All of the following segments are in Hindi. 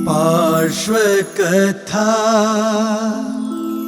पार्श्व कथा।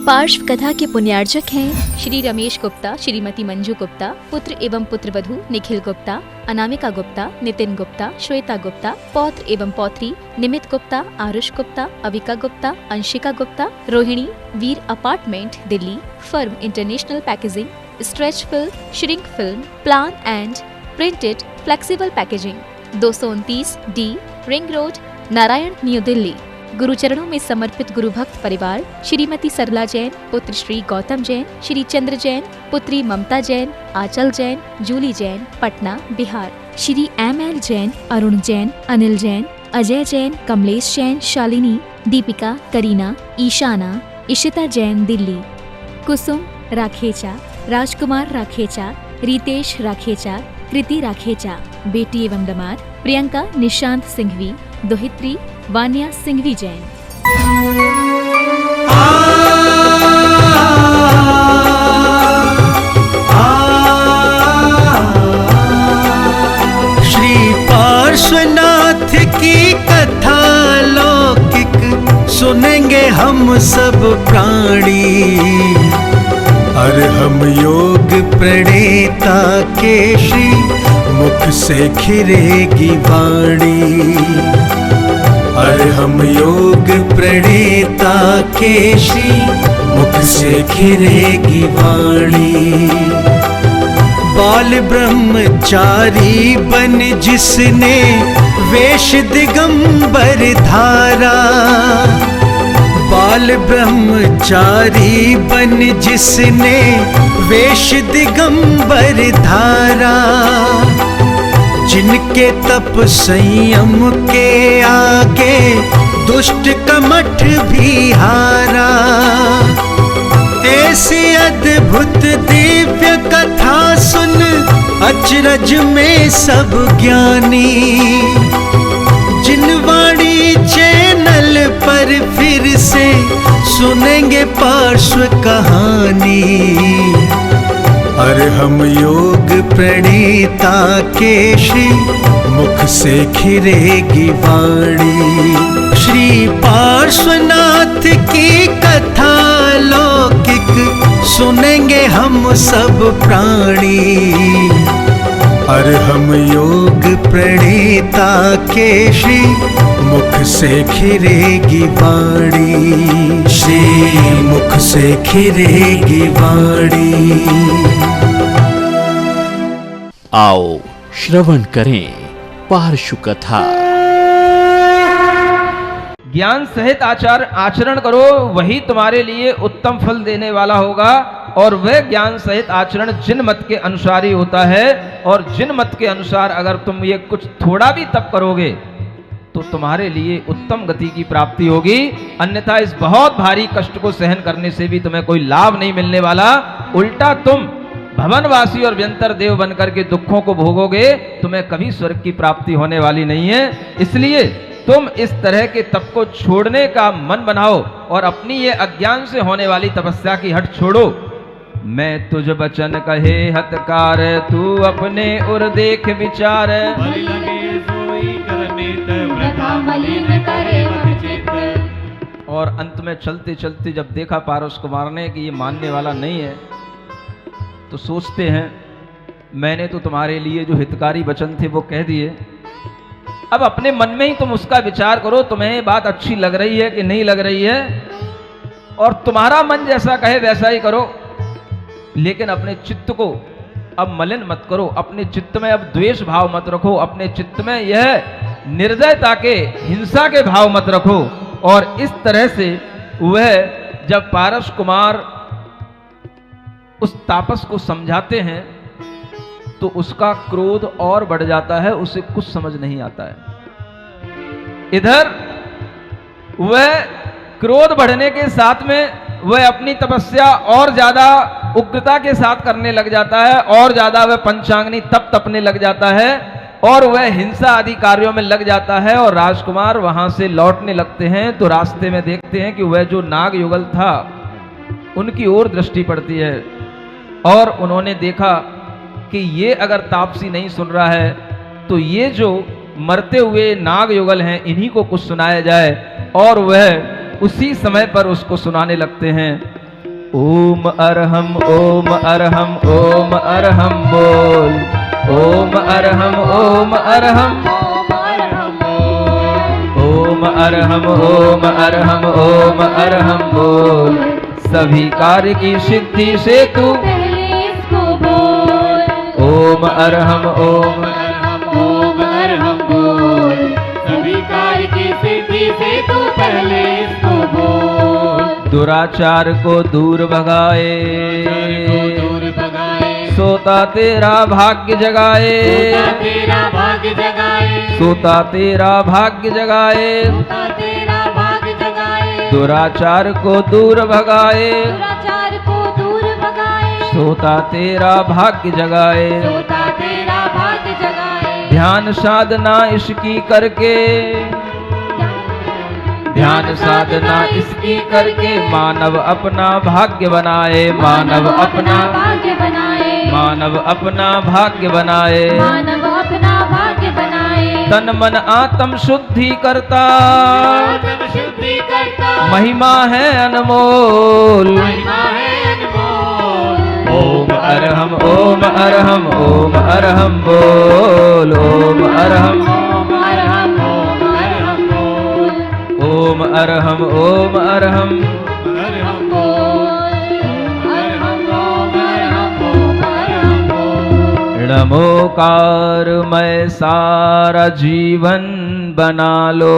पार्श्व कथा के पुण्यार्चक हैं श्री रमेश गुप्ता, श्रीमती मंजू गुप्ता, पुत्र एवं पुत्रवधू निखिल गुप्ता, अनामिका गुप्ता, नितिन गुप्ता, श्वेता गुप्ता, पौत्र एवं पौत्री Nimit Gupta, Aarush Gupta, Avika Gupta, Anshika Gupta, Rohini, Veer apartment Delhi, firm international packaging, stretch film, shrink film, plan and printed flexible packaging, 229 D ring road, Narayan, new Delhi. गुरुचरणों में समर्पित गुरु भक्त परिवार श्रीमती सरला जैन, पुत्र श्री गौतम जैन, श्री चंद्र जैन, पुत्री ममता जैन, आंचल जैन, जूली जैन, पटना, बिहार। श्री एम.एल. जैन, अरुण जैन, अनिल जैन, अजय जैन, कमलेश जैन, शालिनी, दीपिका, करीना, ईशाना, इशिता जैन, दिल्ली। कुसुम राखेचा, राजकुमार राखेचा, रितेश राखेचा, कृति राखेचा, बेटी एवं दामाद प्रियंका निशांत सिंघवी, दोहित्री वान्या सिंघवी जैन। श्री पार्श्वनाथ की कथा लौकिक सुनेंगे हम सब प्राणी, और हम योग प्रणेता के श्री मुख से खिरेगी वाणी, और हम योग प्रणेता के श्री मुख से खिरेगी वाणी। बाल ब्रह्मचारी बन जिसने वेश दिगंबर धारा, बाल ब्रह्मचारी बन जिसने वेश दिगंबर धारा, जिनके तप संयम के आगे दुष्ट कमठ भी हारा। ऐसी अद्भुत दिव्य कथा सुन अचरज में सब ज्ञानी, जिन वाणी चैनल पर फिर से सुनेंगे पार्श्व कहानी, और हम योग प्रणेता के श्री मुख से खिरेगी वाणी। श्री पार्श्वनाथ की कथा लौकिक सुनेंगे हम सब प्राणी, और हम योग प्रणेता के श्री मुख से खिरेगी वाणी, श्री मुख से खिरेगी वाणी। आओ श्रवण करें पार्श्व कथा। ज्ञान सहित आचरण करो, वही तुम्हारे लिए उत्तम फल देने वाला होगा। और वह ज्ञान सहित आचरण जिन मत के अनुसार ही होता है, और जिन मत के अनुसार अगर तुम ये कुछ थोड़ा भी तप करोगे तो तुम्हारे लिए उत्तम गति की प्राप्ति होगी। अन्यथा इस बहुत भारी कष्ट को सहन करने से भी तुम्हें कोई लाभ नहीं मिलने वाला, उल्टा तुम भवनवासी और व्यंतर देव बनकर के दुखों को भोगोगे, तुम्हें कभी स्वर्ग की प्राप्ति होने वाली नहीं है। इसलिए तुम इस तरह के तप को छोड़ने का मन बनाओ और अपनी ये अज्ञान से होने वाली तपस्या की हट छोड़ो। मैं तुझ बचन कहे हतकार, तू अपने उर देख विचार, और अंत में चलते चलते जब देखा पारस कुमार ने कि ये मानने वाला नहीं है, तो सोचते हैं मैंने तो तुम्हारे लिए जो हितकारी वचन थे वो कह दिए, अब अपने मन में ही तुम उसका विचार करो, तुम्हें ये बात अच्छी लग रही है कि नहीं लग रही है, और तुम्हारा मन जैसा कहे वैसा ही करो। लेकिन अपने चित्त को अब मलिन मत करो, अपने चित्त में अब द्वेष भाव मत रखो, अपने चित्त में यह निर्दयता के, हिंसा के भाव मत रखो। और इस तरह से वह जब पारस कुमार उस तापस को समझाते हैं तो उसका क्रोध और बढ़ जाता है, उसे कुछ समझ नहीं आता है। इधर वह क्रोध बढ़ने के साथ में वह अपनी तपस्या और ज्यादा उग्रता के साथ करने लग जाता है, और ज्यादा वह पंचांगनी तप तपने लग जाता है, और वह हिंसा आदि कार्यों में लग जाता है। और राजकुमार वहां से लौटने लगते हैं तो रास्ते में देखते हैं कि वह जो नाग युगल था उनकी ओर दृष्टि पड़ती है, और उन्होंने देखा कि ये अगर तापसी नहीं सुन रहा है तो ये जो मरते हुए नाग युगल हैं, इन्हीं को कुछ सुनाया जाए। और वह उसी समय पर उसको सुनाने लगते हैं। ओम अरहम ओम अरहम ओम अरहम बोल, ओम अरहम ओम अरहम ओम अरहम ओम अरहम ओम अरहम बोल। सभी कार्य की सिद्धि से तू पहले इसको बोल। ओम अरहम ओम ओम अरहम बोल। सभी कार्य की सिद्धि से तू पहले इसको बोल। दुराचार को दूर भगाए, दूर भगाए। सोता तेरा भाग्य जगाए, सोता तेरा भाग्य जगाए। सोता तेरा भाग्य जगाए। सोता तेरा भाग्य जगाए। दुराचार को दूर भगाए, दुराचार को दूर भगाए। सोता तेरा भाग्य जगाए। सोता तेरा भाग्य जगाए। ध्यान साधना इसकी करके, ध्यान साधना इसकी करके मानव अपना भाग्य बनाए, मानव अपना भाग्य बनाए। मानव अपना भाग्य बनाए। मानव अपना भाग्य बनाए। तन मन आत्म शुद्धि करता, आत्म शुद्धि करता। महिमा है अनमोल। महिमा है अनमोल। ओम अरहम ओम अरहम ओम अरहम बोल, ओम अरहम ओम अरहम ओम अरहम बोल। ओम अरहम ओम अरहम अरहम बोल। अरहम ओम अरहम ओम अरहम बोल। णमोकार मैं सारा जीवन बना लो,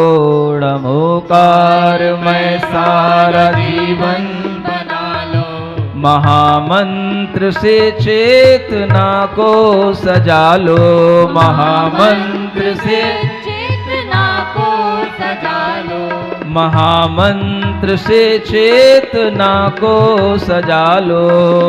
णमोकार मैं सारा जीवन बना लो। महामंत्र से चेतना को सजा लो, महामंत्र से चेतना को सजा लो। महामंत्र से चेतना को सजा लो।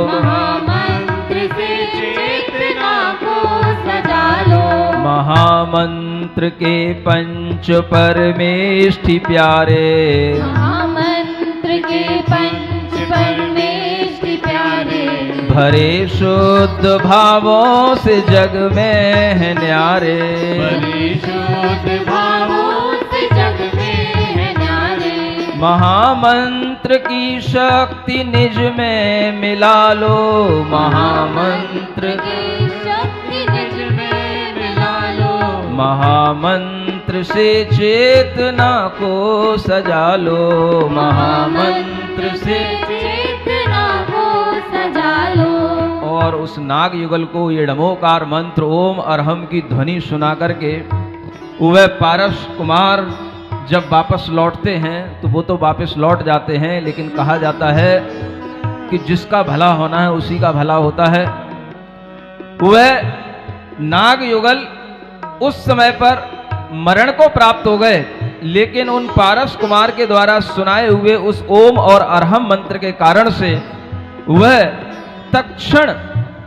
महामंत्र से चेतना को सजा लो। महामंत्र के पंच परमेष्ठि प्यारे, महामंत्र के पंच परमेष्ठि प्यारे। भरे शुद्ध भावों से जग में है न्यारे, शुद्ध भावों से जग में है न्यारे। महामंत्र की शक्ति निज में मिला लो, महामंत्र की शक्ति निज में मिला लो। महामंत्र से चेतना को सजा लो, महामंत्र से चेतना को सजा लो। और उस नाग युगल को ये णमोकार मंत्र ओम अरहम की ध्वनि सुना करके वह पारस कुमार जब वापस लौटते हैं तो वो तो वापस लौट जाते हैं, लेकिन कहा जाता है कि जिसका भला होना है उसी का भला होता है। वह नाग युगल उस समय पर मरण को प्राप्त हो गए, लेकिन उन पारस कुमार के द्वारा सुनाए हुए उस ओम और अरहम मंत्र के कारण से वह तत्क्षण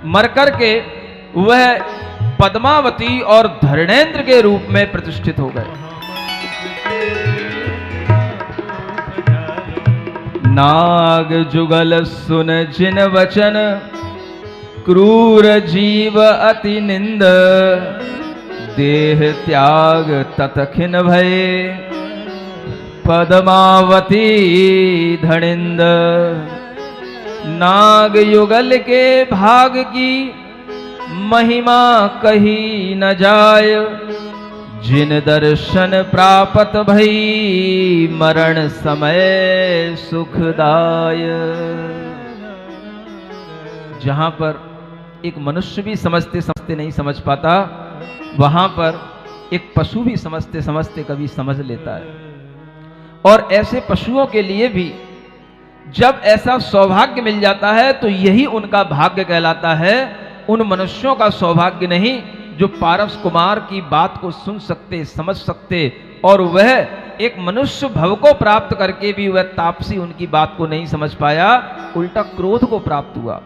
मर करके वह पद्मावती और धरणेन्द्र के रूप में प्रतिष्ठित हो गए। नाग जुगल सुन जिन वचन, क्रूर जीव अति निंद। देह त्याग ततखिन भये, पद्मावती धणिंद। नाग युगल के भाग की महिमा कही न जाय, जिन दर्शन प्राप्त भई मरण समय सुखदाय। जहां पर एक मनुष्य भी समझते समझते नहीं समझ पाता, वहां पर एक पशु भी समझते समझते कभी समझ लेता है। और ऐसे पशुओं के लिए भी जब ऐसा सौभाग्य मिल जाता है तो यही उनका भाग्य कहलाता है, उन मनुष्यों का सौभाग्य नहीं जो पारस कुमार की बात को सुन सकते, समझ सकते, और वह एक मनुष्य भव को प्राप्त करके भी वह तापसी उनकी बात को नहीं समझ पाया, उल्टा क्रोध को प्राप्त हुआ,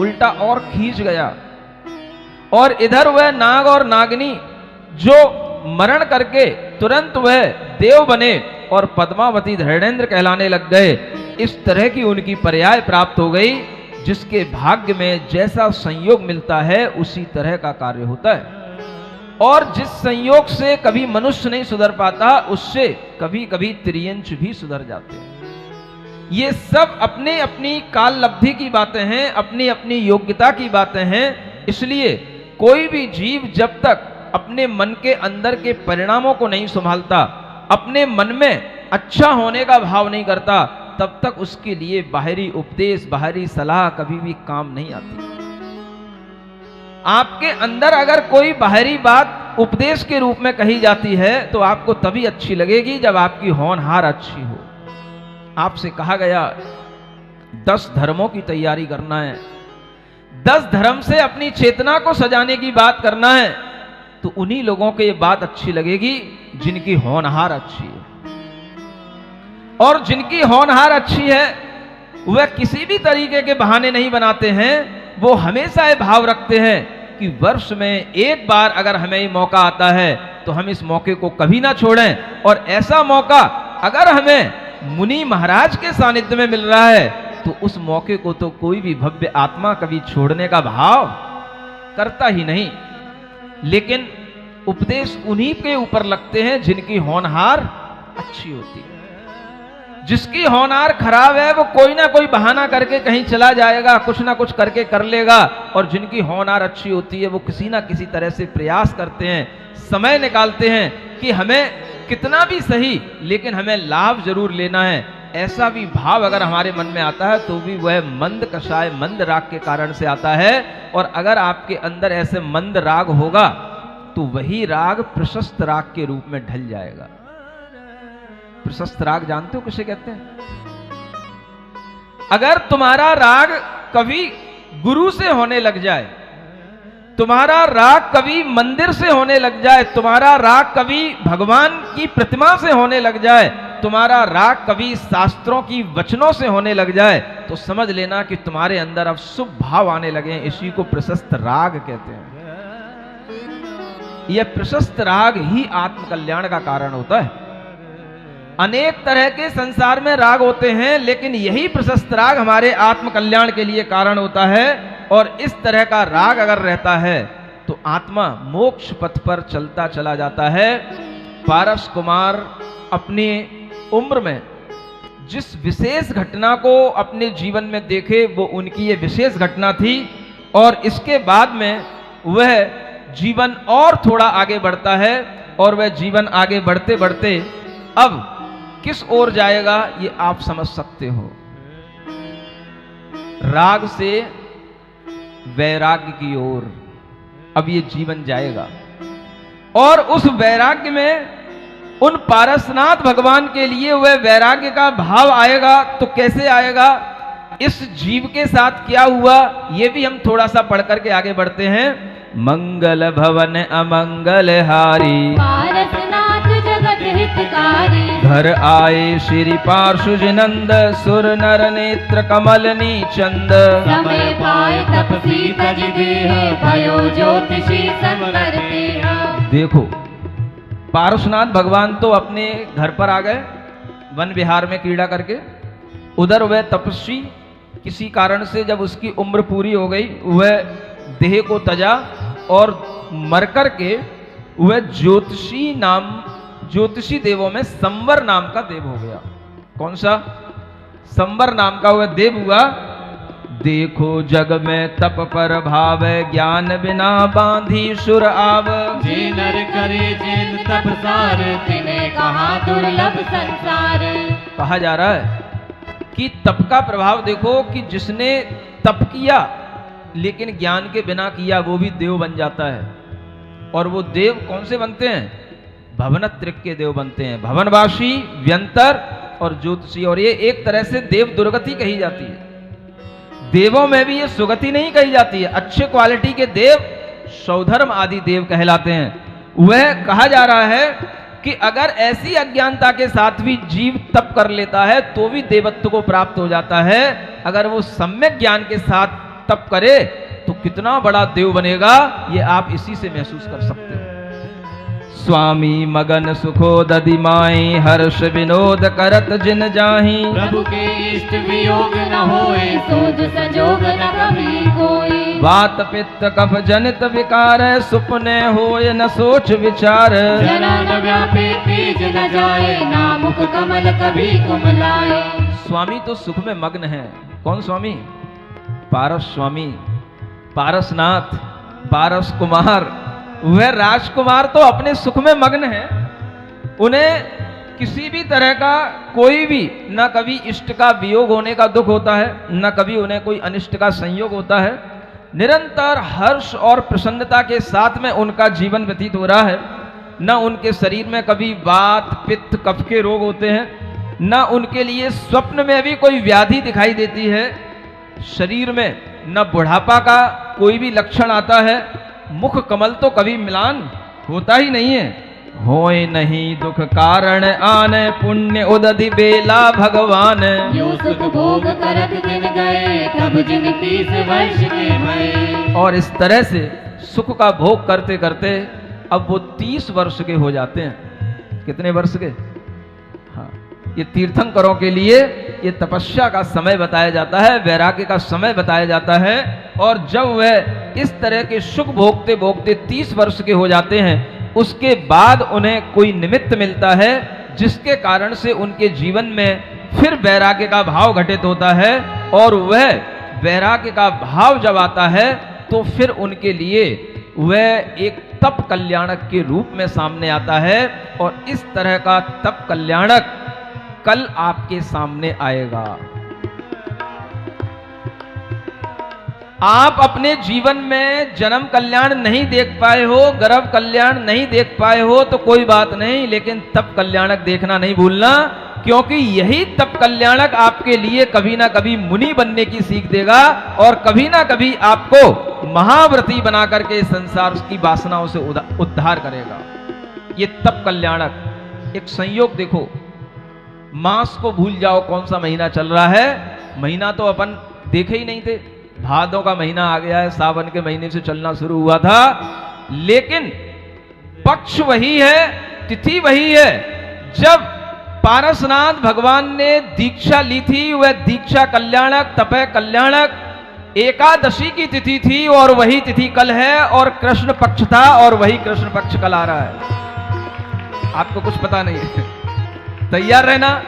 उल्टा और खींच गया। और इधर वह नाग और नागिनी जो मरण करके तुरंत वह देव बने और पद्मावती धरणेन्द्र कहलाने लग गए, इस तरह की उनकी पर्याय प्राप्त हो गई। जिसके भाग्य में जैसा संयोग मिलता है उसी तरह का कार्य होता है। और जिस संयोग से कभी मनुष्य नहीं सुधर पाता, उससे कभी कभी त्रियंच भी सुधर जाते हैं। ये सब अपने अपनी काल लब्धि की बातें हैं, अपनी अपनी योग्यता की बातें हैं। इसलिए कोई भी जीव जब तक अपने मन के अंदर के परिणामों को नहीं संभालता, अपने मन में अच्छा होने का भाव नहीं करता, तब तक उसके लिए बाहरी उपदेश, बाहरी सलाह कभी भी काम नहीं आती। आपके अंदर अगर कोई बाहरी बात उपदेश के रूप में कही जाती है तो आपको तभी अच्छी लगेगी जब आपकी होनहार अच्छी हो। आपसे कहा गया 10 धर्मों की तैयारी करना है, 10 धर्म से अपनी चेतना को सजाने की बात करना है, तो उन्हीं लोगों को ये बात अच्छी लगेगी जिनकी होनहार अच्छी है। और जिनकी होनहार अच्छी है वह किसी भी तरीके के बहाने नहीं बनाते हैं। वो हमेशा ये भाव रखते हैं कि वर्ष में एक बार अगर हमें ये मौका आता है तो हम इस मौके को कभी ना छोड़ें, और ऐसा मौका अगर हमें मुनि महाराज के सानिध्य में मिल रहा है तो उस मौके को तो कोई भी भव्य आत्मा कभी छोड़ने का भाव करता ही नहीं। लेकिन उपदेश उन्हीं के ऊपर लगते हैं जिनकी होनहार अच्छी होती है। जिसकी होनहार खराब है वो कोई ना कोई बहाना करके कहीं चला जाएगा, कुछ ना कुछ करके कर लेगा, और जिनकी होनहार अच्छी होती है वो किसी ना किसी तरह से प्रयास करते हैं, समय निकालते हैं कि हमें कितना भी सही लेकिन हमें लाभ जरूर लेना है। ऐसा भी भाव अगर हमारे मन में आता है तो भी वह मंद कषाय, मंद राग के कारण से आता है। और अगर आपके अंदर ऐसे मंद राग होगा तो वही राग प्रशस्त राग के रूप में ढल जाएगा। प्रशस्त राग जानते हो किसे कहते हैं? अगर तुम्हारा राग कभी गुरु से होने लग जाए, तुम्हारा राग कभी मंदिर से होने लग जाए, तुम्हारा राग कभी भगवान की प्रतिमा से होने लग जाए, तुम्हारा राग कभी शास्त्रों की वचनों से होने लग जाए, तो समझ लेना कि तुम्हारे अंदर अब शुभ भाव आने लगे हैं। इसी को प्रशस्त राग कहते हैं। यह प्रशस्त राग ही आत्मकल्याण का कारण होता है। अनेक तरह के संसार में राग होते हैं, लेकिन यही प्रशस्त राग हमारे आत्मकल्याण के लिए कारण होता है। और इस तरह का राग अगर रहता है तो आत्मा मोक्ष पथ पर चलता चला जाता है। पारस कुमार अपनी उम्र में जिस विशेष घटना को अपने जीवन में देखे वो उनकी ये विशेष घटना थी, और इसके बाद में वह जीवन और थोड़ा आगे बढ़ता है, और वह जीवन आगे बढ़ते बढ़ते अब किस ओर जाएगा ये आप समझ सकते हो। राग से वैराग्य की ओर अब ये जीवन जाएगा, और उस वैराग्य में उन पारसनाथ भगवान के लिए वह वैराग्य का भाव आएगा। तो कैसे आएगा, इस जीव के साथ क्या हुआ ये भी हम थोड़ा सा पढ़ करके आगे बढ़ते हैं। मंगल भवन अमंगल हारी, पारसनाथ जगत हितकारी, घर आए श्री पार्षुज नंद, सुर नर नेत्र कमलनी चंद, समय पाए तपसी तज देह, भयो ज्योतिषी संवर देह। देखो पारसनाथ भगवान तो अपने घर पर आ गए वन विहार में क्रीड़ा करके। उधर वह तपस्वी किसी कारण से जब उसकी उम्र पूरी हो गई वह देह को तजा, और मरकर के वह ज्योतिषी देवों में संवर नाम का देव हो गया। कौन सा? संवर नाम का वह देव हुआ। देखो जग में तप पर भाव, ज्ञान बिना बांधी सुर आव, जे नर करे जेन तप सार, तिने कहा दुर्लभ संसार। कहा जा रहा है कि तप का प्रभाव देखो कि जिसने तप किया लेकिन ज्ञान के बिना किया वो भी देव बन जाता है। और वो देव कौन से बनते हैं? भवनत्रिक के देव बनते हैं, भवनवासी, व्यंतर और ज्योतिषी। और ये एक तरह से देव दुर्गति कही जाती है। देवों में भी ये सुगति नहीं कही जाती है। अच्छे क्वालिटी के देव सौधर्म आदि देव कहलाते हैं। वह कहा जा रहा है कि अगर ऐसी अज्ञानता के साथ भी जीव तप कर लेता है तो भी देवत्व को प्राप्त हो जाता है। अगर वो सम्यक ज्ञान के साथ तप करे तो कितना बड़ा देव बनेगा ये आप इसी से महसूस कर सकते हो। स्वामी मगन सुखोद दिमाई, हर्ष विनोद करत जिन जाहि, प्रभु के इष्ट वियोग न होए, सोज संजोग न कभी कोई। वात पित्त कफ जनित विकार, सुपने होय न सोच विचार। जरा न व्यापे तेज न जाए, ना मुख कमल कभी कुमलाए। स्वामी तो सुख में मग्न है। कौन स्वामी? पारस स्वामी, पारसनाथ, पारस कुमार। वह राजकुमार तो अपने सुख में मग्न है। उन्हें किसी भी तरह का कोई भी, न कभी इष्ट का वियोग होने का दुख होता है, न कभी उन्हें कोई अनिष्ट का संयोग होता है। निरंतर हर्ष और प्रसन्नता के साथ में उनका जीवन व्यतीत हो रहा है। न उनके शरीर में कभी वात पित्त कफ के रोग होते हैं, न उनके लिए स्वप्न में भी कोई व्याधि दिखाई देती है। शरीर में न बुढ़ापा का कोई भी लक्षण आता है। मुख कमल तो कभी मिलान होता ही नहीं है। होय नहीं दुख कारण आने, पुण्य उदधि बेला भगवान। यो सुख भोग करत दिन गए, तब जिन 30 वर्ष के भये। और इस तरह से सुख का भोग करते करते अब वो 30 वर्ष के हो जाते हैं। कितने वर्ष के? हाँ, ये तीर्थंकरों के लिए ये तपस्या का समय बताया जाता है, वैराग्य का समय बताया जाता है। और जब वह इस तरह के सुख भोगते भोगते 30 वर्ष के हो जाते हैं, उसके बाद उन्हें कोई निमित्त मिलता है जिसके कारण से उनके जीवन में फिर वैराग्य का भाव घटित होता है। और वह वैराग्य का भाव जब आता है तो फिर उनके लिए वह एक तप कल्याणक के रूप में सामने आता है। और इस तरह का तप कल्याणक कल आपके सामने आएगा। आप अपने जीवन में जन्म कल्याण नहीं देख पाए हो, गर्भ कल्याण नहीं देख पाए हो तो कोई बात नहीं, लेकिन तप कल्याणक देखना नहीं भूलना, क्योंकि यही तप कल्याणक आपके लिए कभी ना कभी मुनि बनने की सीख देगा और कभी ना कभी आपको महाव्रती बना करके संसार की वासनाओं से उद्धार करेगा। ये तप कल्याणक एक संयोग देखो। मास को भूल जाओ, कौन सा महीना चल रहा है। महीना तो अपन देखे ही नहीं थे। भादों का महीना आ गया है, सावन के महीने से चलना शुरू हुआ था, लेकिन पक्ष वही है, तिथि वही है। जब पारसनाथ भगवान ने दीक्षा ली थी, वह दीक्षा कल्याणक तपय कल्याणक एकादशी की तिथि थी और वही तिथि कल है। और कृष्ण पक्ष था और वही कृष्ण पक्ष कल आ रहा है। आपको कुछ पता नहीं है, तैयार रहना,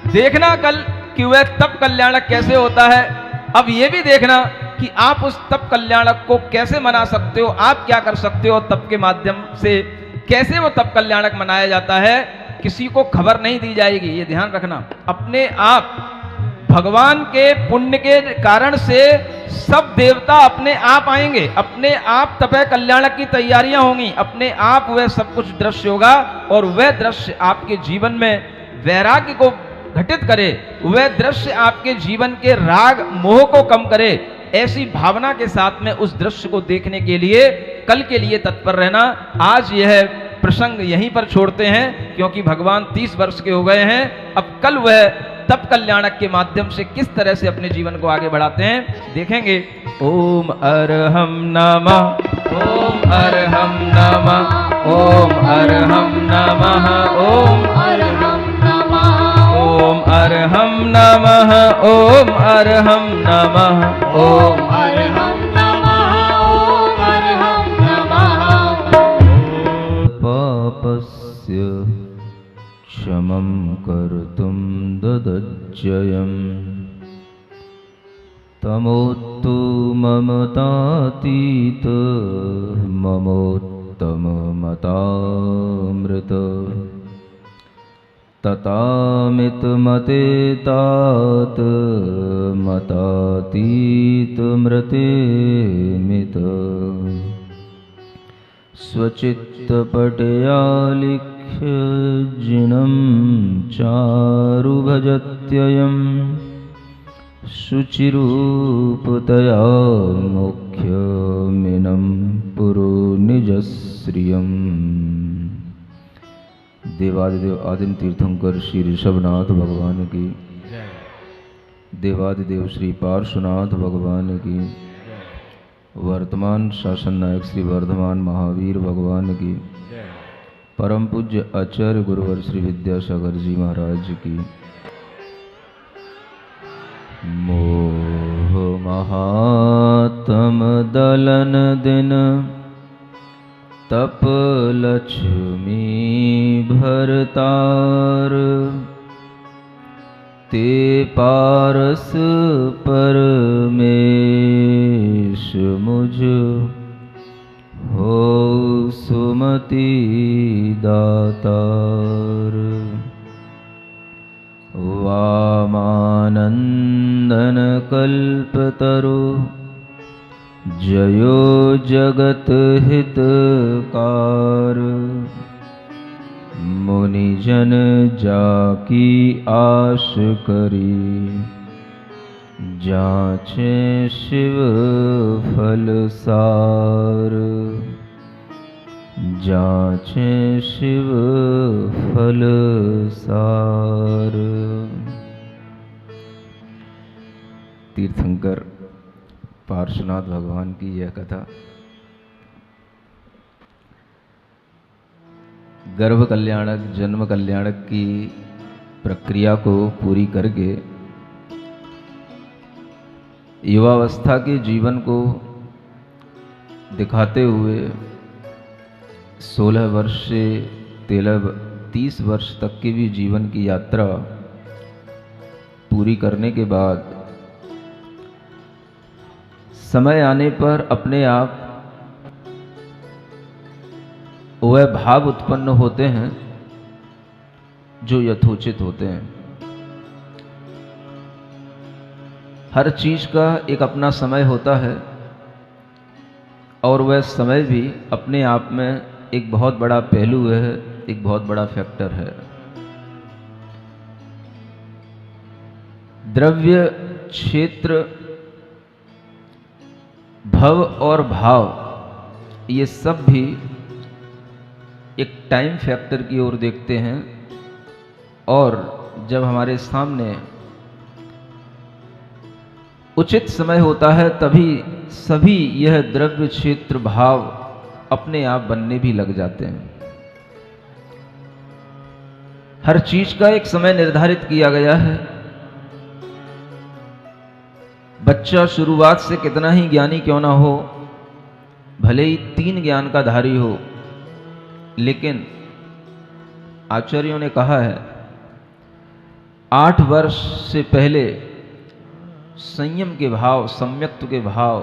देखना कल कि वह तप कल्याणक कैसे होता है। अब यह भी देखना कि आप उस तप कल्याणक को कैसे मना सकते हो, आप क्या कर सकते हो तप के माध्यम से, कैसे वो तप कल्याणक मनाया जाता है। किसी को खबर नहीं दी जाएगी, ये ध्यान रखना। अपने आप भगवान के पुण्य के कारण से सब देवता अपने आप आएंगे, अपने आप तपय कल्याणक की तैयारियां होंगी, अपने आप वह सब कुछ दृश्य होगा और वह दृश्य आपके जीवन में वैराग्य को घटित करे, वह दृश्य आपके जीवन के राग मोह को कम करे। ऐसी भावना के साथ में उस दृश्य को देखने के लिए कल के लिए तत्पर रहना। आज यह प्रसंग यहीं पर छोड़ते हैं क्योंकि भगवान 30 वर्ष के हो गए हैं। अब कल वह तप कल्याणक के माध्यम से किस तरह से अपने जीवन को आगे बढ़ाते हैं देखेंगे। ओम अरहम नमः, ओम अरहम नमः, ओम अरहम नमः, ओम अरहम नमः, ओम अरहम नमः, ओम अरहम नमः, ओम अरहम नमः, ओम अरहम नमः। पापस्य क्षमं कर्तुं ददज्जयम् तमोत्तु ममतातीत ममोत्तममतामृत ततामितमते तात मतातीत मृतेमित स्वचित्तपटयालिख्य जिनं चारु भजत्ययं शुचिरूपतया मुख्यमिनं पुरो निजश्रियम्। देवादिदेव आदिम तीर्थंकर श्री ऋषभनाथ भगवान की, देवादिदेव श्री पार्श्वनाथ भगवान की, वर्तमान शासन नायक श्री वर्धमान महावीर भगवान की, परम पूज्य आचार्य गुरुवर श्री विद्यासागर जी महाराज की। मोह महात्म दलन दिन तप लक्ष्मी भरतार, ते पारस परमेश मुझ हो सुमति दातार। वामानंदन कल्पतरु जयो जगत हितकार, मुनिजन जाकी आश करी, जाचे शिव फल सार, जाचे शिव फल सार। तीर्थंकर पार्श्वनाथ भगवान की यह कथा गर्भ कल्याणक जन्म कल्याणक की प्रक्रिया को पूरी करके युवावस्था के जीवन को दिखाते हुए 16 वर्ष से 30 वर्ष तक की भी जीवन की यात्रा पूरी करने के बाद समय आने पर अपने आप वह भाव उत्पन्न होते हैं जो यथोचित होते हैं। हर चीज का एक अपना समय होता है और वह समय भी अपने आप में एक बहुत बड़ा पहलू है, एक बहुत बड़ा फैक्टर है। द्रव्य, क्षेत्र, भव और भाव ये सब भी एक टाइम फैक्टर की ओर देखते हैं और जब हमारे सामने उचित समय होता है तभी सभी यह द्रव्य, क्षेत्र, भाव अपने आप बनने भी लग जाते हैं। हर चीज का एक समय निर्धारित किया गया है। बच्चा शुरुआत से कितना ही ज्ञानी क्यों ना हो, भले ही 3 ज्ञान का धारी हो, लेकिन आचार्यों ने कहा है 8 वर्ष से पहले संयम के भाव, सम्यक्त्व के भाव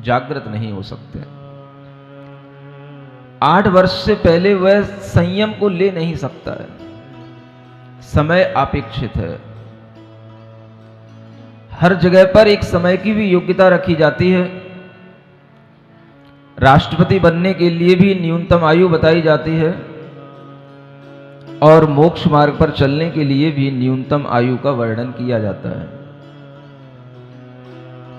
जागृत नहीं हो सकते। 8 वर्ष से पहले वह संयम को ले नहीं सकता है। समय अपेक्षित है। हर जगह पर एक समय की भी योग्यता रखी जाती है। राष्ट्रपति बनने के लिए भी न्यूनतम आयु बताई जाती है और मोक्ष मार्ग पर चलने के लिए भी न्यूनतम आयु का वर्णन किया जाता है।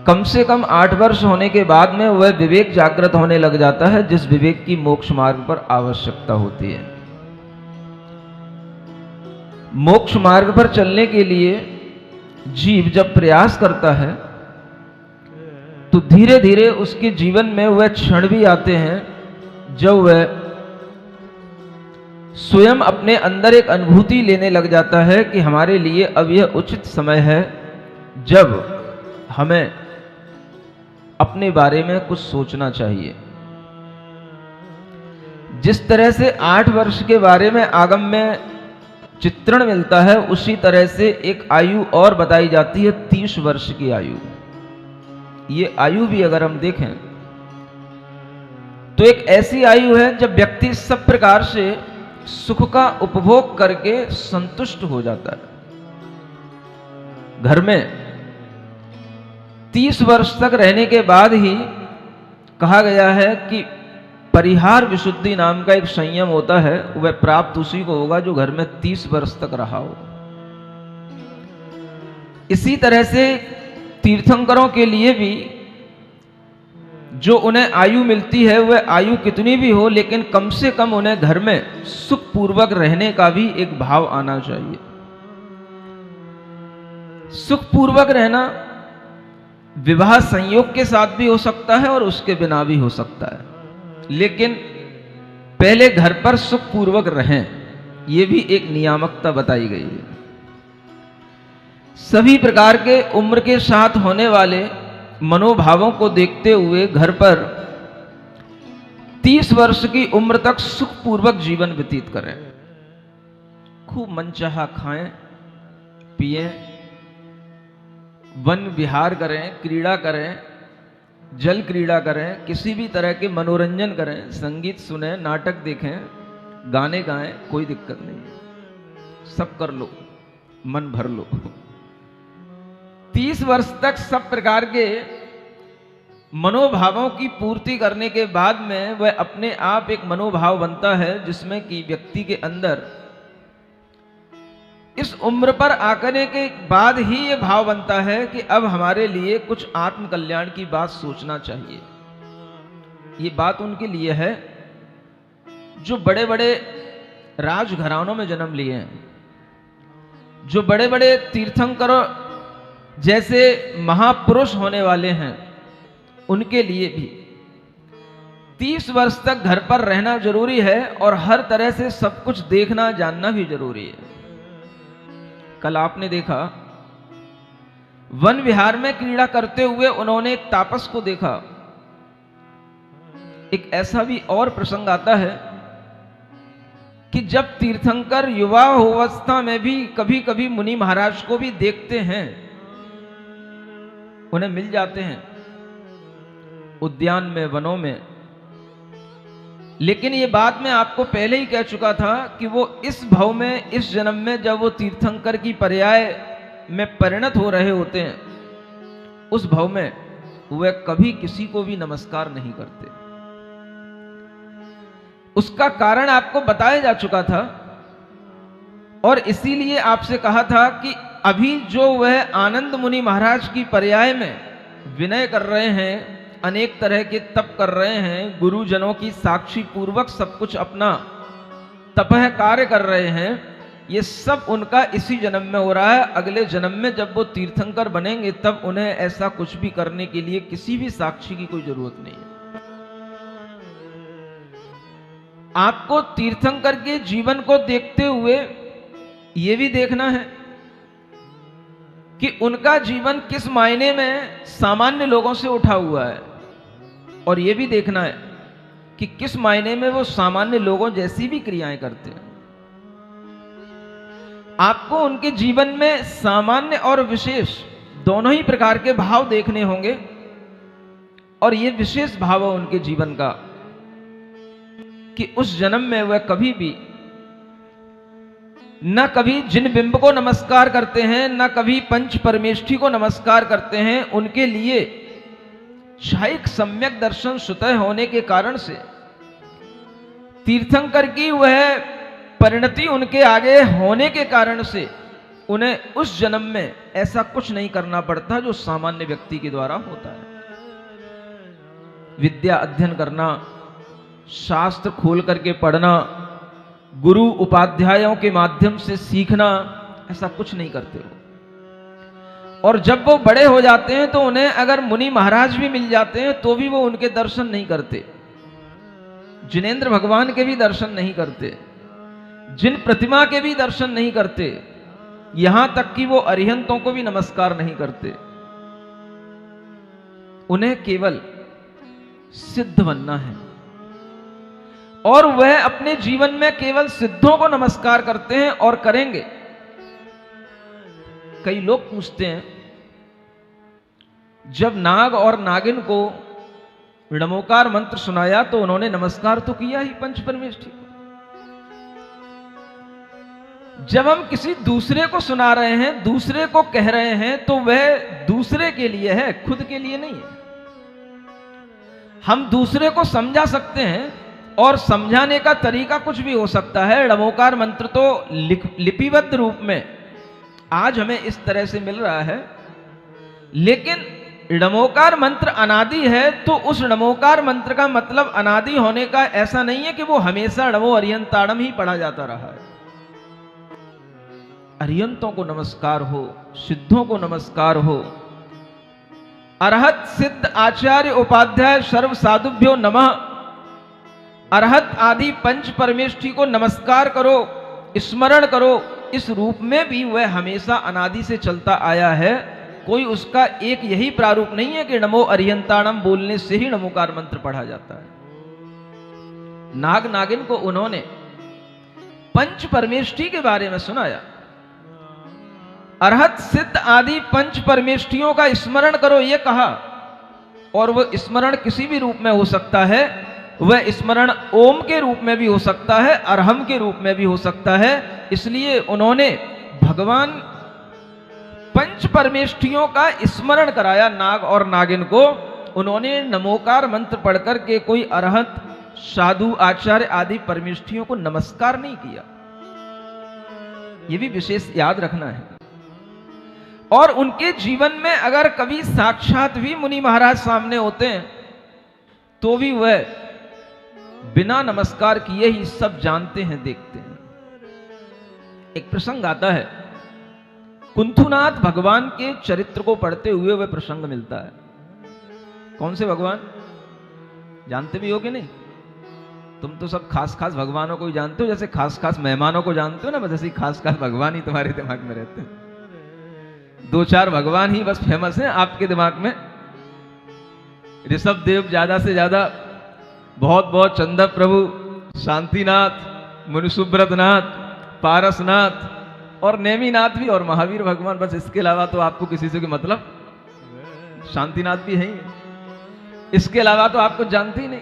कम से कम 8 वर्ष होने के बाद में वह विवेक जागृत होने लग जाता है, जिस विवेक की मोक्ष मार्ग पर आवश्यकता होती है। मोक्ष मार्ग पर चलने के लिए जीव जब प्रयास करता है तो धीरे धीरे उसके जीवन में वह क्षण भी आते हैं जब वह स्वयं अपने अंदर एक अनुभूति लेने लग जाता है कि हमारे लिए अब यह उचित समय है जब हमें अपने बारे में कुछ सोचना चाहिए। जिस तरह से 8 वर्ष के बारे में आगम में चित्रण मिलता है, उसी तरह से एक आयु और बताई जाती है 30 वर्ष की आयु। ये आयु भी अगर हम देखें तो एक ऐसी आयु है जब व्यक्ति सब प्रकार से सुख का उपभोग करके संतुष्ट हो जाता है। घर में 30 वर्ष तक रहने के बाद ही कहा गया है कि परिहार विशुद्धि नाम का एक संयम होता है, वह प्राप्त उसी को होगा जो घर में 30 वर्ष तक रहा हो। इसी तरह से तीर्थंकरों के लिए भी जो उन्हें आयु मिलती है वह आयु कितनी भी हो, लेकिन कम से कम उन्हें घर में सुखपूर्वक रहने का भी एक भाव आना चाहिए। सुखपूर्वक रहना विवाह संयोग के साथ भी हो सकता है और उसके बिना भी हो सकता है, लेकिन पहले घर पर सुखपूर्वक रहें, यह भी एक नियामकता बताई गई है। सभी प्रकार के उम्र के साथ होने वाले मनोभावों को देखते हुए घर पर 30 वर्ष की उम्र तक सुखपूर्वक जीवन व्यतीत करें। खूब मनचाहा खाएं पिएं, वन विहार करें, क्रीड़ा करें, जल क्रीड़ा करें, किसी भी तरह के मनोरंजन करें, संगीत सुने, नाटक देखें, गाने गाएं, कोई दिक्कत नहीं है, सब कर लो, मन भर लो। 30 वर्ष तक सब प्रकार के मनोभावों की पूर्ति करने के बाद में वह अपने आप एक मनोभाव बनता है जिसमें कि व्यक्ति के अंदर इस उम्र पर आकर के बाद ही ये भाव बनता है कि अब हमारे लिए कुछ आत्म कल्याण की बात सोचना चाहिए। ये बात उनके लिए है जो बड़े बड़े राजघरानों में जन्म लिए हैं, जो बड़े बड़े तीर्थंकर जैसे महापुरुष होने वाले हैं, उनके लिए भी 30 वर्ष तक घर पर रहना जरूरी है और हर तरह से सब कुछ देखना जानना भी जरूरी है। कल आपने देखा वन विहार में क्रीड़ा करते हुए उन्होंने एक तापस को देखा। एक ऐसा भी और प्रसंग आता है कि जब तीर्थंकर युवा अवस्था में भी कभी कभी मुनि महाराज को भी देखते हैं, उन्हें मिल जाते हैं उद्यान में, वनों में। लेकिन ये बात मैं आपको पहले ही कह चुका था कि वो इस भव में, इस जन्म में जब वो तीर्थंकर की पर्याय में परिणत हो रहे होते हैं, उस भव में वे कभी किसी को भी नमस्कार नहीं करते। उसका कारण आपको बताया जा चुका था और इसीलिए आपसे कहा था कि अभी जो वह आनंद मुनि महाराज की पर्याय में विनय कर रहे हैं, अनेक तरह के तप कर रहे हैं, गुरुजनों की साक्षी पूर्वक सब कुछ अपना तपह कार्य कर रहे हैं, ये सब उनका इसी जन्म में हो रहा है। अगले जन्म में जब वो तीर्थंकर बनेंगे तब उन्हें ऐसा कुछ भी करने के लिए किसी भी साक्षी की कोई जरूरत नहीं है। आपको तीर्थंकर के जीवन को देखते हुए यह भी देखना है कि उनका जीवन किस मायने में सामान्य लोगों से उठा हुआ है, और यह भी देखना है कि किस मायने में वो सामान्य लोगों जैसी भी क्रियाएं करते हैं। आपको उनके जीवन में सामान्य और विशेष दोनों ही प्रकार के भाव देखने होंगे, और यह विशेष भाव है उनके जीवन का कि उस जन्म में वह कभी भी न कभी जिन बिंब को नमस्कार करते हैं, न कभी पंच परमेष्ठी को नमस्कार करते हैं। उनके लिए क्षायिक सम्यक दर्शन स्वतः होने के कारण से तीर्थंकर की वह परिणति उनके आगे होने के कारण से उन्हें उस जन्म में ऐसा कुछ नहीं करना पड़ता जो सामान्य व्यक्ति के द्वारा होता है। विद्या अध्ययन करना, शास्त्र खोल करके पढ़ना, गुरु उपाध्यायों के माध्यम से सीखना, ऐसा कुछ नहीं करते हो। और जब वो बड़े हो जाते हैं तो उन्हें अगर मुनि महाराज भी मिल जाते हैं तो भी वो उनके दर्शन नहीं करते, जिनेंद्र भगवान के भी दर्शन नहीं करते, जिन प्रतिमा के भी दर्शन नहीं करते, यहां तक कि वो अरिहंतों को भी नमस्कार नहीं करते। उन्हें केवल सिद्ध बनना है और वह अपने जीवन में केवल सिद्धों को नमस्कार करते हैं और करेंगे। कई लोग पूछते हैं, जब नाग और नागिन को नमोकार मंत्र सुनाया तो उन्होंने नमस्कार तो किया ही पंच परमेष्ठी को। जब हम किसी दूसरे को सुना रहे हैं, दूसरे को कह रहे हैं, तो वह दूसरे के लिए है, खुद के लिए नहीं है। हम दूसरे को समझा सकते हैं और समझाने का तरीका कुछ भी हो सकता है। नमोकार मंत्र तो लिपिबद्ध रूप में आज हमें इस तरह से मिल रहा है, लेकिन नमोकार मंत्र अनादि है, तो उस नमोकार मंत्र का मतलब अनादि होने का ऐसा नहीं है कि वो हमेशा नमो अरियंताड़म ही पढ़ा जाता रहा है। अरियंतों को नमस्कार हो, सिद्धों को नमस्कार हो, अरहत सिद्ध आचार्य उपाध्याय सर्व साधुभ्यो नमः, अरहत आदि पंच परमेष्ठी को नमस्कार करो, स्मरण करो। इस रूप में भी वह हमेशा अनादि से चलता आया है कोई उसका एक यही प्रारूप नहीं है कि नमो अरिहंताणम बोलने से ही नमोकार मंत्र पढ़ा जाता है। नाग नागिन को उन्होंने पंच परमेष्ठी के बारे में सुनाया। अरहत सिद्ध आदि पंच परमेष्ठियों का स्मरण करो ये कहा, और वह स्मरण किसी भी रूप में हो सकता है। वह स्मरण ओम के रूप में भी हो सकता है, अरहम के रूप में भी हो सकता है। इसलिए उन्होंने भगवान पंच परमेष्ठियों का स्मरण कराया नाग और नागिन को। उन्होंने नमोकार मंत्र पढ़कर के कोई अरहत साधु आचार्य आदि परमेष्ठियों को नमस्कार नहीं किया। यह भी विशेष याद रखना है। और उनके जीवन में अगर कभी साक्षात भी मुनि महाराज सामने होते हैं तो भी वह बिना नमस्कार किए ही सब जानते हैं, देखते हैं। एक प्रसंग आता है, कुंथुनाथ भगवान के चरित्र को पढ़ते हुए वह प्रसंग मिलता है। कौन से भगवान जानते भी हो कि नहीं? तुम तो सब खास खास भगवानों को ही जानते हो, जैसे खास खास मेहमानों को जानते हो ना, बस ऐसे खास खास भगवान ही तुम्हारे दिमाग में रहते हैं। दो चार भगवान ही बस फेमस हैं आपके दिमाग में। ऋषभ देव ज्यादा से ज्यादा, बहुत बहुत चंद्र प्रभु, शांतिनाथ, मुनिसुब्रतनाथ, पारसनाथ और नेमिनाथ भी, और महावीर भगवान। बस इसके अलावा तो आपको किसी से कोई मतलब, शांतिनाथ भी है ही, इसके अलावा तो आपको जानते ही नहीं।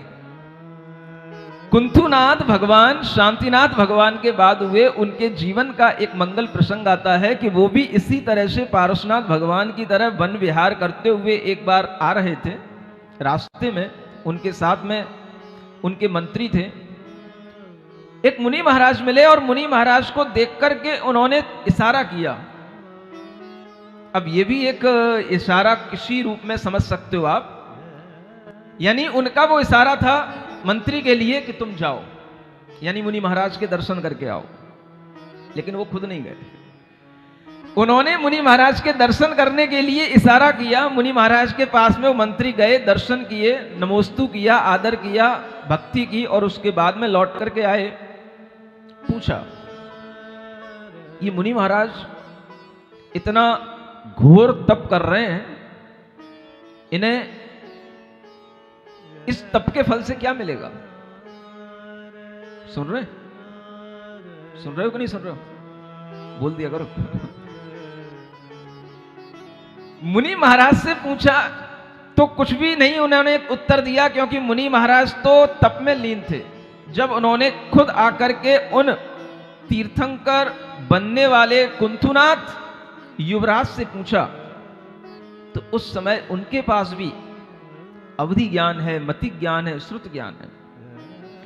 कुंथुनाथ भगवान, शांतिनाथ भगवान के बाद हुए उनके जीवन का एक मंगल प्रसंग आता है कि वो भी इसी तरह से पारसनाथ भगवान की तरह वन विहार करते हुए एक बार आ रहे थे। रास्ते में उनके साथ में उनके मंत्री थे। एक मुनि महाराज मिले और मुनि महाराज को देख करके उन्होंने इशारा किया। अब ये भी एक इशारा किसी रूप में समझ सकते हो आप, यानी उनका वो इशारा था मंत्री के लिए कि तुम जाओ, यानी मुनि महाराज के दर्शन करके आओ। लेकिन वो खुद नहीं गए, उन्होंने मुनि महाराज के दर्शन करने के लिए इशारा किया। मुनि महाराज के पास में वो मंत्री गए, दर्शन किए, नमोस्तु किया, आदर किया, भक्ति की, और उसके बाद में लौट करके आए। पूछा, ये मुनि महाराज इतना घोर तप कर रहे हैं, इन्हें इस तप के फल से क्या मिलेगा? सुन रहे हो कि नहीं सुन रहे हो? बोल दिया करो। मुनि महाराज से पूछा तो कुछ भी नहीं उन्होंने उत्तर दिया, क्योंकि मुनि महाराज तो तप में लीन थे। जब उन्होंने खुद आकर के उन तीर्थंकर बनने वाले कुंथुनाथ युवराज से पूछा तो उस समय उनके पास भी अवधि ज्ञान है, मति ज्ञान है, श्रुत ज्ञान है।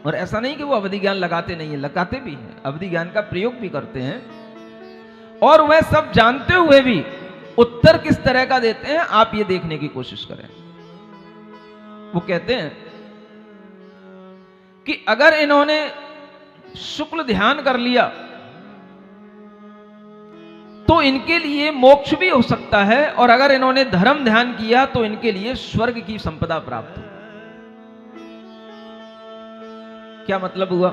और ऐसा नहीं कि वो अवधि ज्ञान लगाते नहीं है, लगाते भी हैं, अवधि ज्ञान का प्रयोग भी करते हैं। और वह सब जानते हुए भी उत्तर किस तरह का देते हैं, आप ये देखने की कोशिश करें। वो कहते हैं कि अगर इन्होंने शुक्ल ध्यान कर लिया तो इनके लिए मोक्ष भी हो सकता है, और अगर इन्होंने धर्म ध्यान किया तो इनके लिए स्वर्ग की संपदा प्राप्त हो। क्या मतलब हुआ?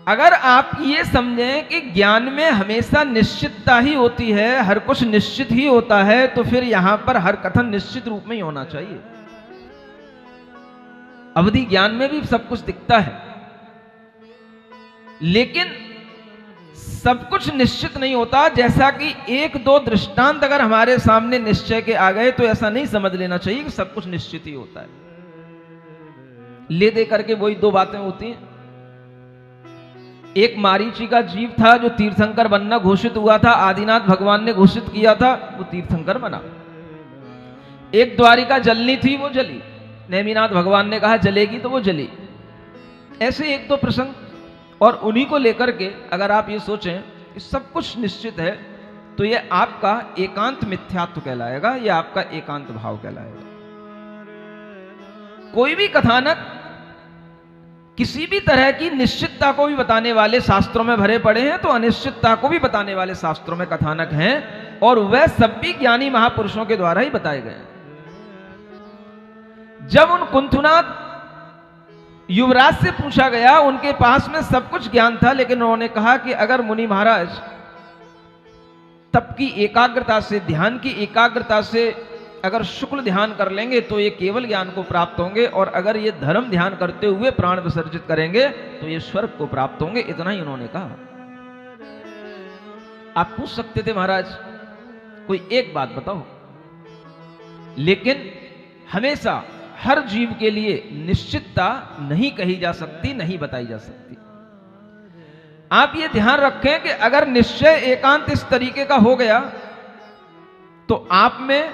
अगर आप ये समझें कि ज्ञान में हमेशा निश्चितता ही होती है, हर कुछ निश्चित ही होता है, तो फिर यहां पर हर कथन निश्चित रूप में ही होना चाहिए। अवधि ज्ञान में भी सब कुछ दिखता है, लेकिन सब कुछ निश्चित नहीं होता। जैसा कि एक दो दृष्टांत अगर हमारे सामने निश्चय के आ गए तो ऐसा नहीं समझ लेना चाहिए कि सब कुछ निश्चित ही होता है। ले दे करके वही दो बातें होती हैं। एक मारीची का जीव था जो तीर्थंकर बनना घोषित हुआ था, आदिनाथ भगवान ने घोषित किया था, वो तीर्थंकर बना। एक द्वारिका जलनी थी, वो जली, नेमिनाथ भगवान ने कहा जलेगी तो वो जली। ऐसे एक दो प्रसंग, और उन्हीं को लेकर के अगर आप ये सोचें कि सब कुछ निश्चित है तो ये आपका एकांत मिथ्यात्व कहलाएगा, ये आपका एकांत भाव कहलाएगा। कोई भी कथानक किसी भी तरह की निश्चितता को भी बताने वाले शास्त्रों में भरे पड़े हैं, तो अनिश्चितता को भी बताने वाले शास्त्रों में कथानक हैं, और वह सब भी ज्ञानी महापुरुषों के द्वारा ही बताए गए हैं। जब उन कुंथुनाथ युवराज से पूछा गया, उनके पास में सब कुछ ज्ञान था, लेकिन उन्होंने कहा कि अगर मुनि महाराज तप की एकाग्रता से, ध्यान की एकाग्रता से अगर शुक्ल ध्यान कर लेंगे तो ये केवल ज्ञान को प्राप्त होंगे, और अगर ये धर्म ध्यान करते हुए प्राण विसर्जित करेंगे तो ये स्वर्ग को प्राप्त होंगे। इतना ही उन्होंने कहा। आप पूछ सकते थे महाराज कोई एक बात बताओ, लेकिन हमेशा हर जीव के लिए निश्चितता नहीं कही जा सकती, नहीं बताई जा सकती। आप ये ध्यान रखें कि अगर निश्चय एकांत इस तरीके का हो गया तो आप में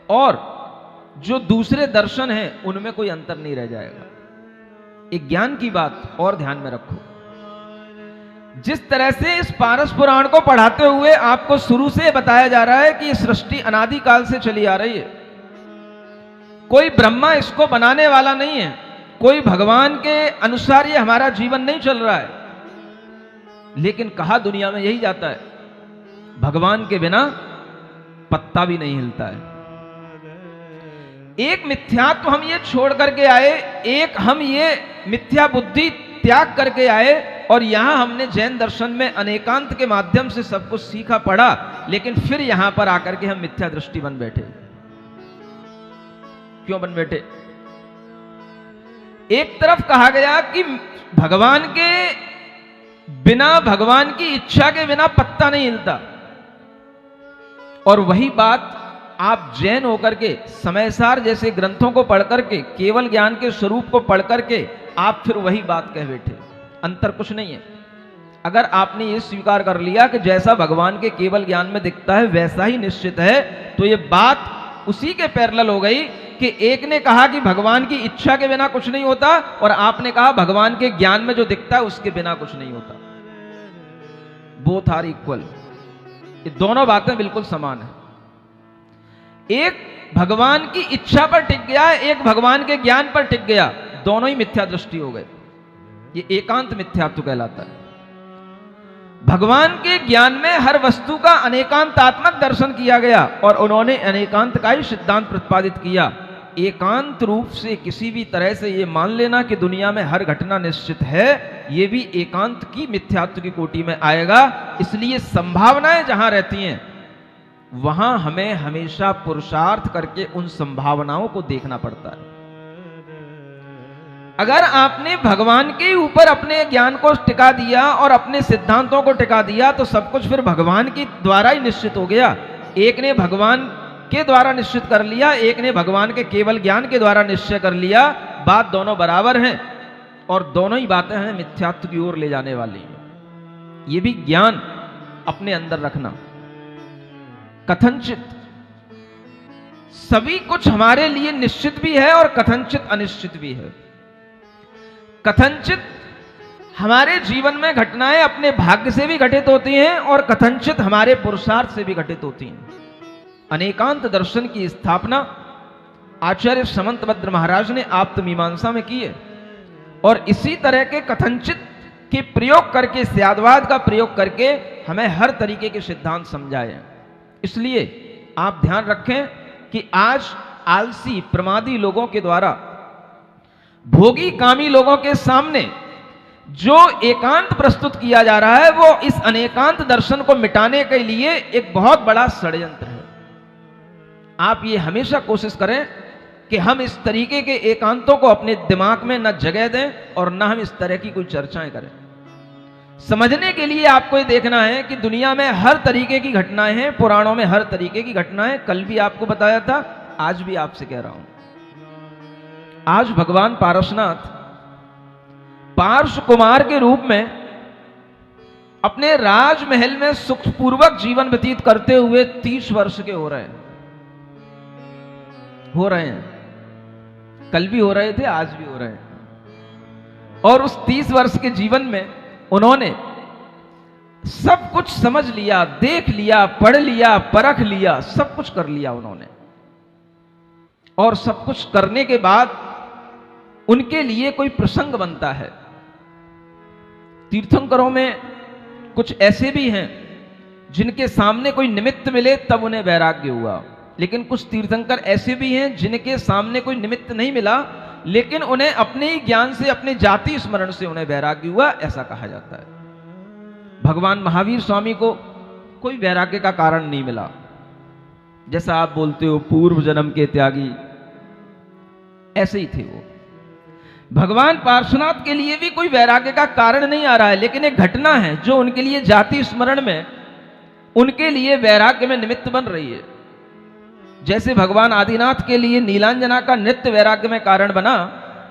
और जो दूसरे दर्शन हैं उनमें कोई अंतर नहीं रह जाएगा। एक ज्ञान की बात और ध्यान में रखो, जिस तरह से इस पारस पुराण को पढ़ाते हुए आपको शुरू से बताया जा रहा है कि ये सृष्टि अनादि काल से चली आ रही है, कोई ब्रह्मा इसको बनाने वाला नहीं है, कोई भगवान के अनुसार ये हमारा जीवन नहीं चल रहा है, लेकिन कहा दुनिया में यही जाता है, भगवान के बिना पत्ता भी नहीं हिलता है। एक मिथ्यात्व हम ये छोड़ करके आए, एक हम ये मिथ्या बुद्धि त्याग करके आए, और यहां हमने जैन दर्शन में अनेकांत के माध्यम से सब कुछ सीखा पढ़ा, लेकिन फिर यहां पर आकर के हम मिथ्या दृष्टि बन बैठे। क्यों बन बैठे? एक तरफ कहा गया कि भगवान के बिना, भगवान की इच्छा के बिना पत्ता नहीं हिलता, और वही बात आप जैन होकर के समयसार जैसे ग्रंथों को पढ़ करके, केवल ज्ञान के स्वरूप को पढ़ करके आप फिर वही बात कह बैठे। अंतर कुछ नहीं है। अगर आपने ये स्वीकार कर लिया कि जैसा भगवान के केवल ज्ञान में दिखता है वैसा ही निश्चित है, तो ये बात उसी के पैरेलल हो गई कि एक ने कहा कि भगवान की इच्छा के बिना कुछ नहीं होता, और आपने कहा भगवान के ज्ञान में जो दिखता है उसके बिना कुछ नहीं होता। Both are equal. ये दोनों बातें बिल्कुल समान है। एक भगवान की इच्छा पर टिक गया, एक भगवान के ज्ञान पर टिक गया, दोनों ही मिथ्या दृष्टि हो गए। ये एकांत मिथ्यात्व कहलाता है। भगवान के ज्ञान में हर वस्तु का अनेकांतात्मक दर्शन किया गया, और उन्होंने अनेकांत का ही सिद्धांत प्रतिपादित किया। एकांत रूप से किसी भी तरह से ये मान लेना कि दुनिया में हर घटना निश्चित है, ये भी एकांत की मिथ्यात्व की कोटि में आएगा। इसलिए संभावनाएं जहां रहती हैं वहां हमें हमेशा पुरुषार्थ करके उन संभावनाओं को देखना पड़ता है। अगर आपने भगवान के ऊपर अपने ज्ञान को टिका दिया और अपने सिद्धांतों को टिका दिया तो सब कुछ फिर भगवान के द्वारा ही निश्चित हो गया। एक ने भगवान के द्वारा निश्चित कर लिया, एक ने भगवान के केवल ज्ञान के द्वारा निश्चय कर लिया। बात दोनों बराबर हैं और दोनों ही बातें हमें मिथ्यात्व की ओर ले जाने वाली हैं। ये भी ज्ञान अपने अंदर रखना। कथनचित सभी कुछ हमारे लिए निश्चित भी है और कथनचित अनिश्चित भी है। कथनचित हमारे जीवन में घटनाएं अपने भाग्य से भी घटित होती हैं और कथनचित हमारे पुरुषार्थ से भी घटित होती हैं। अनेकांत दर्शन की स्थापना आचार्य समंतभद्र महाराज ने आप्तमीमांसा में की है, और इसी तरह के कथनचित के प्रयोग करके, स्यादवाद का प्रयोग करके हमें हर तरीके के सिद्धांत समझाए। इसलिए आप ध्यान रखें कि आज आलसी प्रमादी लोगों के द्वारा, भोगी कामी लोगों के सामने जो एकांत प्रस्तुत किया जा रहा है वो इस अनेकांत दर्शन को मिटाने के लिए एक बहुत बड़ा षड्यंत्र है। आप ये हमेशा कोशिश करें कि हम इस तरीके के एकांतों को अपने दिमाग में न जगह दें और न हम इस तरह की कोई चर्चाएं करें। समझने के लिए आपको ये देखना है कि दुनिया में हर तरीके की घटनाएं हैं, पुराणों में हर तरीके की घटनाएं। कल भी आपको बताया था, आज भी आपसे कह रहा हूं। आज भगवान पारसनाथ पार्श्व कुमार के रूप में अपने राजमहल में सुखपूर्वक जीवन व्यतीत करते हुए 30 वर्ष के हो रहे हैं। कल भी हो रहे थे, आज भी हो रहे हैं। और उस 30 वर्ष के जीवन में उन्होंने सब कुछ समझ लिया, देख लिया, पढ़ लिया, परख लिया, सब कुछ कर लिया उन्होंने। और सब कुछ करने के बाद उनके लिए कोई प्रसंग बनता है। तीर्थंकरों में कुछ ऐसे भी हैं जिनके सामने कोई निमित्त मिले तब उन्हें वैराग्य हुआ, लेकिन कुछ तीर्थंकर ऐसे भी हैं जिनके सामने कोई निमित्त नहीं मिला लेकिन उन्हें अपने ही ज्ञान से, अपने जाति स्मरण से उन्हें वैराग्य हुआ, ऐसा कहा जाता है। भगवान महावीर स्वामी को कोई वैराग्य का कारण नहीं मिला। जैसा आप बोलते हो पूर्व जन्म के त्यागी, ऐसे ही थे वो। भगवान पार्श्वनाथ के लिए भी कोई वैराग्य का कारण नहीं आ रहा है, लेकिन एक घटना है जो उनके लिए जाति स्मरण में, उनके लिए वैराग्य में निमित्त बन रही है। जैसे भगवान आदिनाथ के लिए नीलांजना का नृत्य वैराग्य में कारण बना,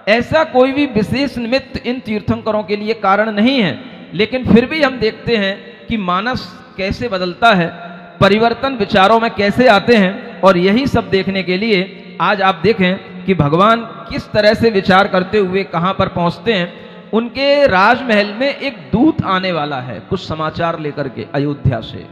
ऐसा कोई भी विशेष निमित्त इन तीर्थंकरों के लिए कारण नहीं है। लेकिन फिर भी हम देखते हैं कि मानस कैसे बदलता है, परिवर्तन विचारों में कैसे आते हैं, और यही सब देखने के लिए आज आप देखें कि भगवान किस तरह से विचार करते हुए कहां पर पहुंचते हैं। उनके राजमहल में एक दूत आने वाला है कुछ समाचार लेकर के अयोध्या से।